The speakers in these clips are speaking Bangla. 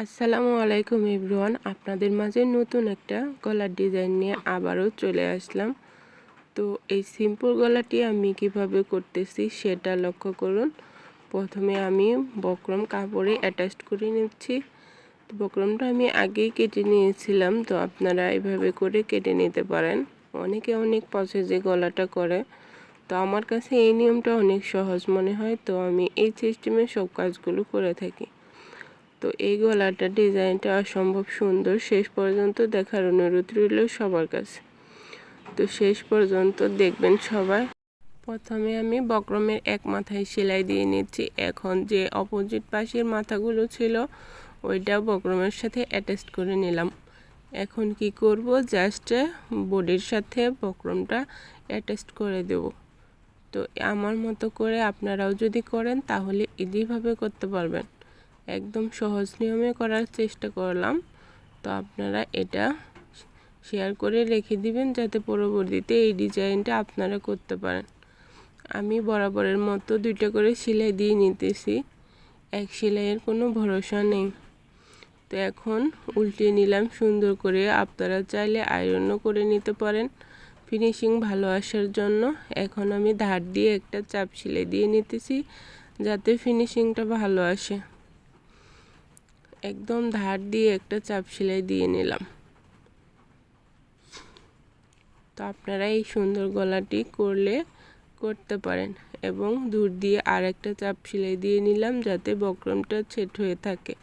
আসসালামু আলাইকুম এভরিওয়ান, আপনাদের মাঝে নতুন একটা গলার ডিজাইন নিয়ে আবারও চলে আসলাম। তো এই সিম্পল গলাটি আমি কিভাবে করতেছি সেটা লক্ষ্য করুন। প্রথমে আমি বক্রম কাপড়ে অ্যাটাচ করে নিচ্ছি। তো বক্রমটা আমি আগেই কেটে নিয়েছিলাম, তো আপনারা এইভাবে করে কেটে নিতে পারেন। অনেকে অনেক প্রসেসে গলাটা করে, তো আমার কাছে এই নিয়মটা অনেক সহজ মনে হয়, তো আমি এই সিস্টেমে সব কাজগুলো করে থাকি। তো এই গলাটা ডিজাইনটা অসম্ভব সুন্দর, শেষ পর্যন্ত দেখার অনুরোধ রইল সবার কাছে। তো শেষ পর্যন্ত দেখবেন সবাই। প্রথমে আমি বক্রমের এক মাথায় সেলাই দিয়ে নিচ্ছি। এখন যে অপোজিট পাশের মাথাগুলো ছিল ওইটা বক্রমের সাথে অ্যাটাচ করে নিলাম। এখন কি করব, জাস্ট বডির সাথে বক্রমটা অ্যাটাচ করে দেব। তো আমার মতো করে আপনারাও যদি করেন তাহলে ইজিভাবে করতে পারবেন। একদম সহজ নিয়মে করার চেষ্টা করলাম, তো আপনারা এটা শেয়ার করে রেখে দিবেন যাতে পরবর্তীতে এই ডিজাইনটা আপনারা করতে পারেন। আমি বরাবরের মতো দুইটা করে সেলাই দিয়ে নিতেছি, এক সেলাইয়ের কোনো ভরসা নেই। তো এখন উল্টে নিলাম সুন্দর করে। আপনারা চাইলে আয়রনও করে নিতে পারেন ফিনিশিং ভালো আসার জন্য। এখন আমি ধার দিয়ে একটা চাপ সেলাই দিয়ে নিতেছি যাতে ফিনিশিংটা ভালো আসে। একদম ধার দিয়ে একটা চাপ সেলাই দিয়ে নিলাম। তো আপনারা এই সুন্দর গলাটি করতে পারেন। এবং দূর দিয়ে আর একটা চাপ সেলাই দিয়ে নিলাম যাতে বক্রমটা সেট হয়ে থাকে।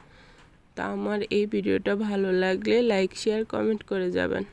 তো আমার এই ভিডিওটা ভালো লাগলে লাইক শেয়ার কমেন্ট করে যাবেন।